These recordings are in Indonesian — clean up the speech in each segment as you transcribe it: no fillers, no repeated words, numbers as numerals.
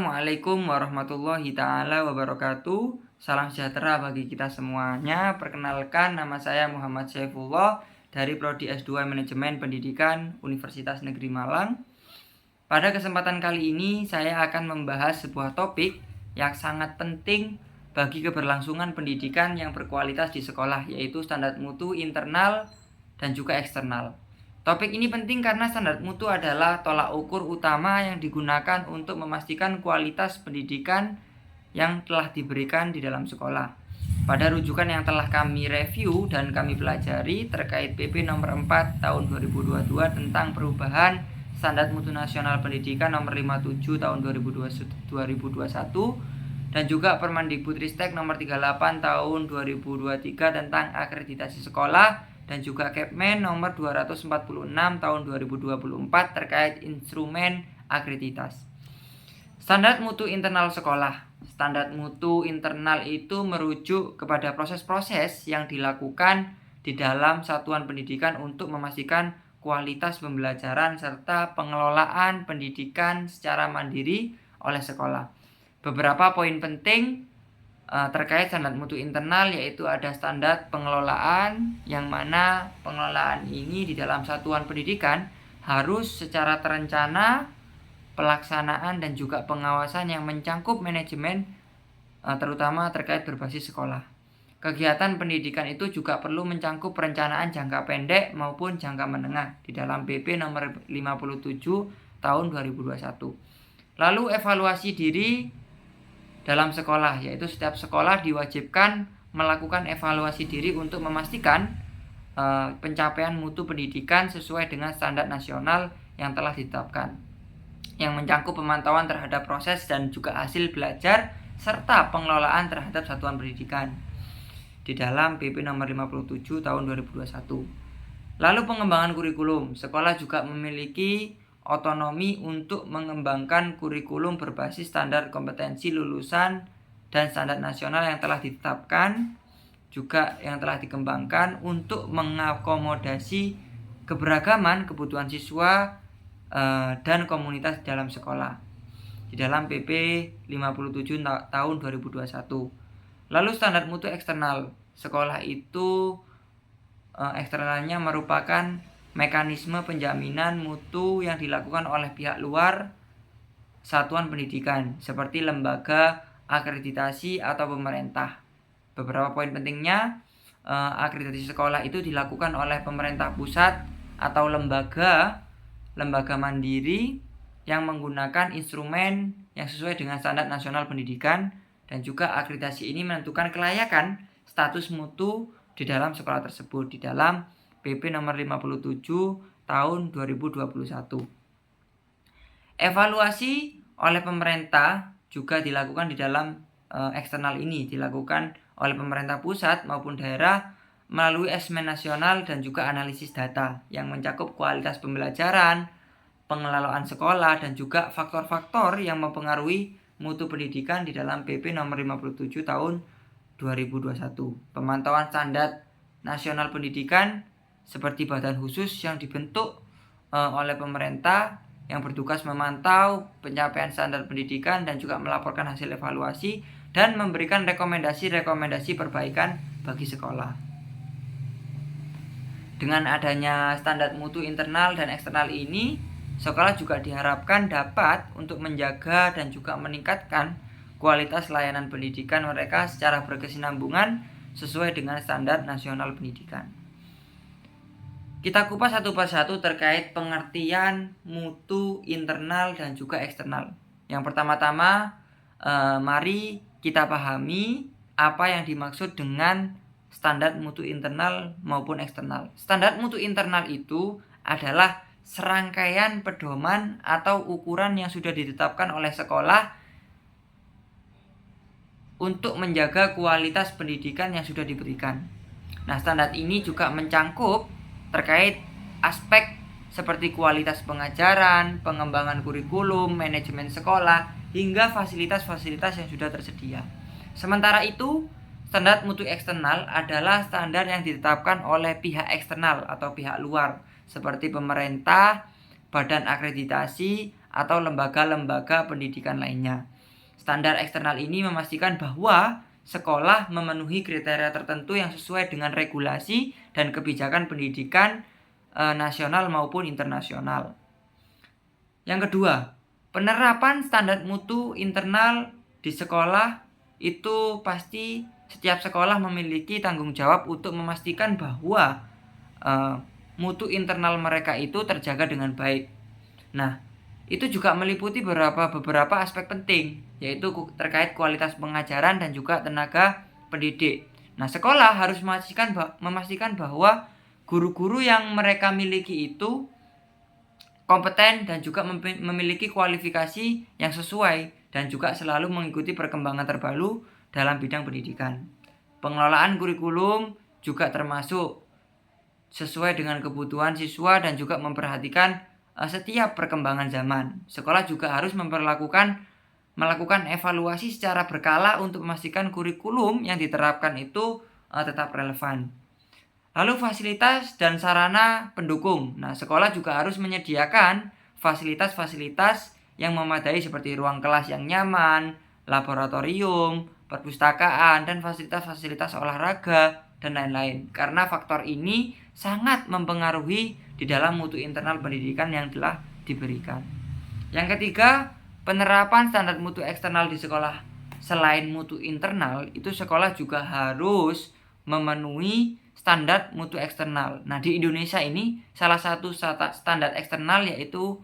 Assalamualaikum warahmatullahi taala wabarakatuh. Salam sejahtera bagi kita semuanya. Perkenalkan, nama saya Muhammad Saifullah dari Prodi S2 Manajemen Pendidikan Universitas Negeri Malang. Pada kesempatan kali ini saya akan membahas sebuah topik yang sangat penting bagi keberlangsungan pendidikan yang berkualitas di sekolah, yaitu standar mutu internal dan juga eksternal. Topik ini penting karena standar mutu adalah tolak ukur utama yang digunakan untuk memastikan kualitas pendidikan yang telah diberikan di dalam sekolah. Pada rujukan yang telah kami review dan kami pelajari terkait PP nomor 4 tahun 2022 tentang perubahan Standar Mutu Nasional Pendidikan nomor 57 tahun 2021 dan juga Permendikbudristek nomor 38 tahun 2023 tentang akreditasi sekolah dan juga Kepmen nomor 246 tahun 2024 terkait instrumen akreditas. Standar mutu internal sekolah. Standar mutu internal itu merujuk kepada proses-proses yang dilakukan di dalam satuan pendidikan untuk memastikan kualitas pembelajaran serta pengelolaan pendidikan secara mandiri oleh sekolah. Beberapa poin penting terkait standar mutu internal yaitu ada standar pengelolaan, yang mana pengelolaan ini di dalam satuan pendidikan harus secara terencana, pelaksanaan dan juga pengawasan yang mencangkup manajemen terutama terkait berbasis sekolah. Kegiatan pendidikan itu juga perlu mencangkup perencanaan jangka pendek maupun jangka menengah di dalam PP nomor 57 tahun 2021. Lalu evaluasi diri dalam sekolah, yaitu setiap sekolah diwajibkan melakukan evaluasi diri untuk memastikan pencapaian mutu pendidikan sesuai dengan standar nasional yang telah ditetapkan, yang mencangkup pemantauan terhadap proses dan juga hasil belajar serta pengelolaan terhadap satuan pendidikan di dalam PP nomor 57 tahun 2021. Lalu pengembangan kurikulum, sekolah juga memiliki otonomi untuk mengembangkan kurikulum berbasis standar kompetensi lulusan dan standar nasional yang telah ditetapkan, juga yang telah dikembangkan untuk mengakomodasi keberagaman kebutuhan siswa dan komunitas dalam sekolah di dalam PP 57 tahun 2021. Lalu standar mutu eksternal, sekolah itu eksternalnya merupakan mekanisme penjaminan mutu yang dilakukan oleh pihak luar satuan pendidikan seperti lembaga akreditasi atau pemerintah. Beberapa poin pentingnya, akreditasi sekolah itu dilakukan oleh pemerintah pusat atau lembaga mandiri yang menggunakan instrumen yang sesuai dengan standar nasional pendidikan, dan juga akreditasi ini menentukan kelayakan status mutu di dalam sekolah tersebut di dalam PP nomor 57 tahun 2021. Evaluasi oleh pemerintah juga dilakukan di dalam eksternal ini, dilakukan oleh pemerintah pusat maupun daerah melalui asesmen nasional dan juga analisis data yang mencakup kualitas pembelajaran, pengelolaan sekolah dan juga faktor-faktor yang mempengaruhi mutu pendidikan di dalam PP nomor 57 tahun 2021. Pemantauan standar nasional pendidikan seperti badan khusus yang dibentuk oleh pemerintah yang bertugas memantau pencapaian standar pendidikan dan juga melaporkan hasil evaluasi dan memberikan rekomendasi perbaikan bagi sekolah. Dengan adanya standar mutu internal dan eksternal ini, sekolah juga diharapkan dapat untuk menjaga dan juga meningkatkan kualitas layanan pendidikan mereka secara berkesinambungan sesuai dengan standar nasional pendidikan. Kita kupas satu persatu terkait pengertian mutu internal dan juga eksternal. Yang pertama-tama, mari kita pahami apa yang dimaksud dengan standar mutu internal maupun eksternal. Standar mutu internal itu adalah serangkaian pedoman atau ukuran yang sudah ditetapkan oleh sekolah untuk menjaga kualitas pendidikan yang sudah diberikan. Nah, standar ini juga mencangkup terkait aspek seperti kualitas pengajaran, pengembangan kurikulum, manajemen sekolah, hingga fasilitas-fasilitas yang sudah tersedia. Sementara itu, standar mutu eksternal adalah standar yang ditetapkan oleh pihak eksternal atau pihak luar seperti pemerintah, badan akreditasi, atau lembaga-lembaga pendidikan lainnya. Standar eksternal ini memastikan bahwa sekolah memenuhi kriteria tertentu yang sesuai dengan regulasi dan kebijakan pendidikan nasional maupun internasional. Yang kedua, penerapan standar mutu internal di sekolah itu pasti setiap sekolah memiliki tanggung jawab untuk memastikan bahwa mutu internal mereka itu terjaga dengan baik. Nah, itu juga meliputi beberapa aspek penting, yaitu terkait kualitas pengajaran dan juga tenaga pendidik. Nah, sekolah harus memastikan bahwa guru-guru yang mereka miliki itu kompeten dan juga memiliki kualifikasi yang sesuai dan juga selalu mengikuti perkembangan terbaru dalam bidang pendidikan. Pengelolaan kurikulum juga termasuk sesuai dengan kebutuhan siswa dan juga memperhatikan setiap perkembangan zaman. Sekolah juga harus melakukan evaluasi secara berkala untuk memastikan kurikulum yang diterapkan itu tetap relevan. Lalu fasilitas dan sarana pendukung. Nah, sekolah juga harus menyediakan fasilitas-fasilitas yang memadai seperti ruang kelas yang nyaman, laboratorium, perpustakaan, dan fasilitas-fasilitas olahraga, dan lain-lain. Karena faktor ini sangat mempengaruhi di dalam mutu internal pendidikan yang telah diberikan. Yang ketiga, penerapan standar mutu eksternal di sekolah. Selain mutu internal, itu sekolah juga harus memenuhi standar mutu eksternal. Nah, di Indonesia ini salah satu standar eksternal yaitu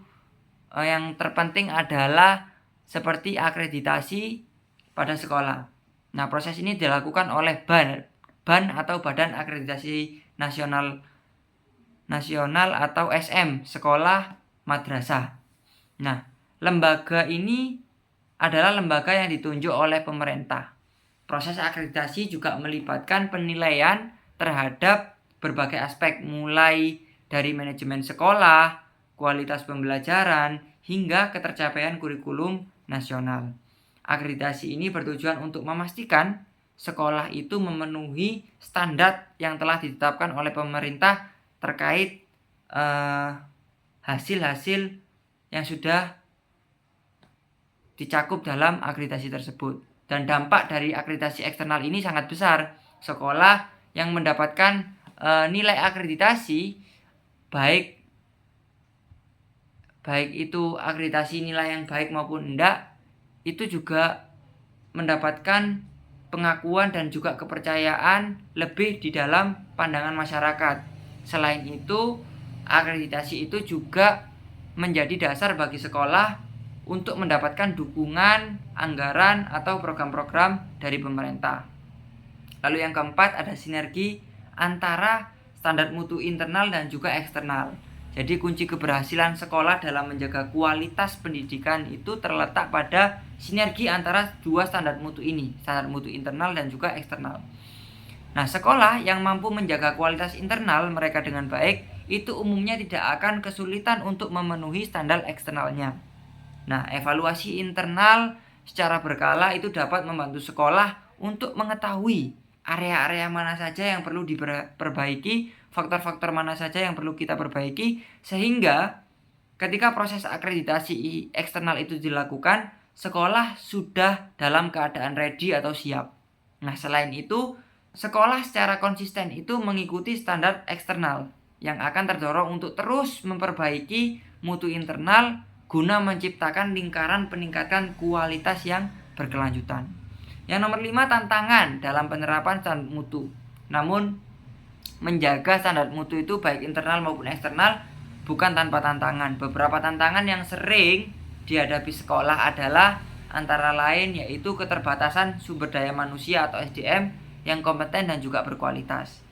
yang terpenting adalah seperti akreditasi pada sekolah. Nah, proses ini dilakukan oleh BAN atau Badan Akreditasi Nasional atau SM, sekolah madrasah. Nah, lembaga ini adalah lembaga yang ditunjuk oleh pemerintah. Proses akreditasi juga melibatkan penilaian terhadap berbagai aspek, mulai dari manajemen sekolah, kualitas pembelajaran, hingga ketercapaian kurikulum nasional. Akreditasi ini bertujuan untuk memastikan sekolah itu memenuhi standar yang telah ditetapkan oleh pemerintah terkait hasil-hasil yang sudah dicakup dalam akreditasi tersebut. Dan dampak dari akreditasi eksternal ini sangat besar. Sekolah yang mendapatkan nilai akreditasi baik itu akreditasi nilai yang baik maupun enggak, itu juga mendapatkan pengakuan dan juga kepercayaan lebih di dalam pandangan masyarakat. Selain itu, akreditasi itu juga menjadi dasar bagi sekolah untuk mendapatkan dukungan, anggaran, atau program-program dari pemerintah. Lalu yang keempat, ada sinergi antara standar mutu internal dan juga eksternal. Jadi kunci keberhasilan sekolah dalam menjaga kualitas pendidikan itu terletak pada sinergi antara dua standar mutu ini, standar mutu internal dan juga eksternal. Nah, sekolah yang mampu menjaga kualitas internal mereka dengan baik, itu umumnya tidak akan kesulitan untuk memenuhi standar eksternalnya. Nah, evaluasi internal secara berkala itu dapat membantu sekolah untuk mengetahui area-area mana saja yang perlu diperbaiki, faktor-faktor mana saja yang perlu kita perbaiki, sehingga ketika proses akreditasi eksternal itu dilakukan, sekolah sudah dalam keadaan ready atau siap. Nah, selain itu, sekolah secara konsisten itu mengikuti standar eksternal yang akan terdorong untuk terus memperbaiki mutu internal guna menciptakan lingkaran peningkatan kualitas yang berkelanjutan. Yang nomor 5, tantangan dalam penerapan standar mutu. Namun, menjaga standar mutu itu baik internal maupun eksternal bukan tanpa tantangan. Beberapa tantangan yang sering dihadapi sekolah adalah antara lain yaitu keterbatasan sumber daya manusia atau SDM yang kompeten dan juga berkualitas.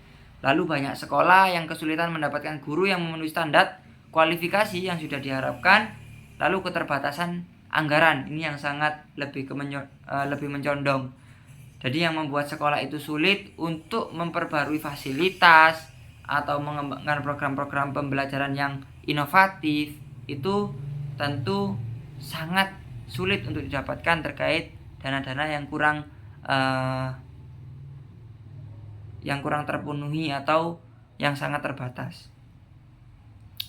Lalu banyak sekolah yang kesulitan mendapatkan guru yang memenuhi standar kualifikasi yang sudah diharapkan. Lalu keterbatasan anggaran, ini yang sangat lebih mencondong. Jadi yang membuat sekolah itu sulit untuk memperbarui fasilitas atau mengembangkan program-program pembelajaran yang inovatif, itu tentu sangat sulit untuk didapatkan terkait dana-dana yang kurang terpenuhi atau yang sangat terbatas.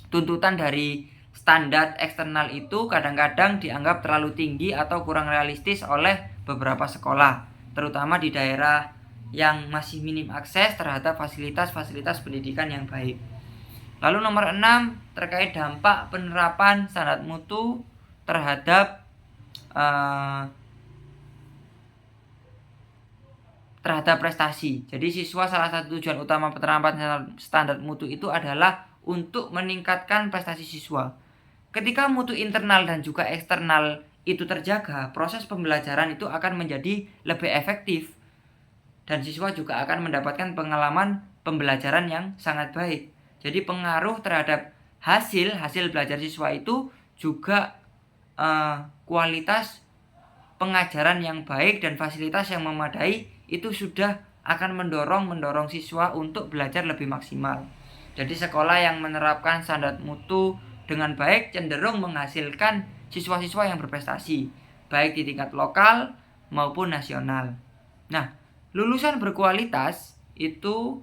Tuntutan dari standar eksternal itu kadang-kadang dianggap terlalu tinggi atau kurang realistis oleh beberapa sekolah, terutama di daerah yang masih minim akses terhadap fasilitas-fasilitas pendidikan yang baik. Lalu nomor 6 terkait dampak penerapan standar mutu terhadap prestasi. Jadi siswa salah satu tujuan utama penerapan standar mutu itu adalah untuk meningkatkan prestasi siswa. Ketika mutu internal dan juga eksternal itu terjaga, proses pembelajaran itu akan menjadi lebih efektif dan siswa juga akan mendapatkan pengalaman pembelajaran yang sangat baik. Jadi pengaruh terhadap hasil belajar siswa itu juga kualitas pengajaran yang baik dan fasilitas yang memadai itu sudah akan mendorong siswa untuk belajar lebih maksimal. Jadi sekolah yang menerapkan standar mutu dengan baik cenderung menghasilkan siswa-siswa yang berprestasi, baik di tingkat lokal maupun nasional. Nah, lulusan berkualitas itu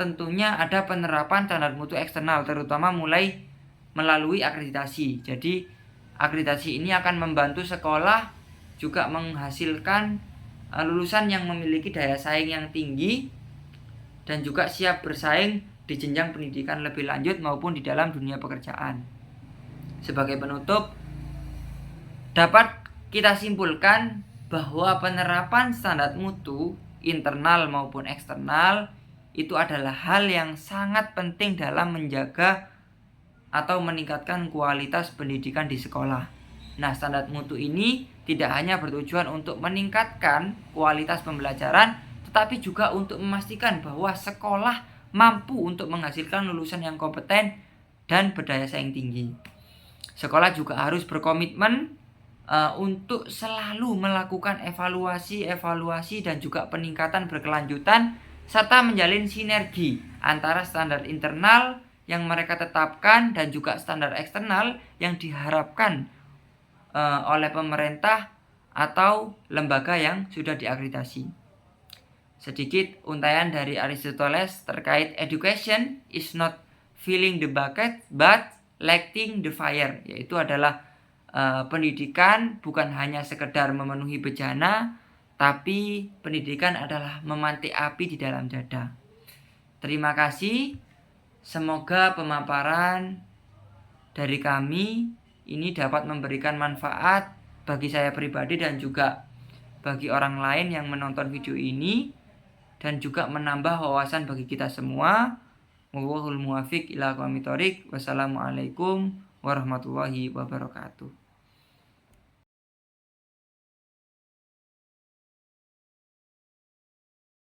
tentunya ada penerapan standar mutu eksternal, terutama mulai melalui akreditasi. Jadi akreditasi ini akan membantu sekolah juga menghasilkan lulusan yang memiliki daya saing yang tinggi dan juga siap bersaing di jenjang pendidikan lebih lanjut maupun di dalam dunia pekerjaan. Sebagai penutup, dapat kita simpulkan bahwa penerapan standar mutu internal maupun eksternal itu adalah hal yang sangat penting dalam menjaga atau meningkatkan kualitas pendidikan di sekolah. Nah, standar mutu ini tidak hanya bertujuan untuk meningkatkan kualitas pembelajaran, tetapi juga untuk memastikan bahwa sekolah mampu untuk menghasilkan lulusan yang kompeten dan berdaya saing tinggi. Sekolah juga harus berkomitmen untuk selalu melakukan evaluasi dan juga peningkatan berkelanjutan serta menjalin sinergi antara standar internal yang mereka tetapkan dan juga standar eksternal yang diharapkan oleh pemerintah atau lembaga yang sudah diakreditasi. Sedikit untaian dari Aristoteles terkait education is not filling the bucket but lighting the fire, yaitu adalah pendidikan bukan hanya sekedar memenuhi bejana, tapi pendidikan adalah memantik api di dalam dada. Terima kasih. Semoga pemaparan dari kami ini dapat memberikan manfaat bagi saya pribadi dan juga bagi orang lain yang menonton video ini, dan juga menambah wawasan bagi kita semua. Wallahul muwaffiq ila aqwamit thoriq. Wassalamualaikum warahmatullahi wabarakatuh.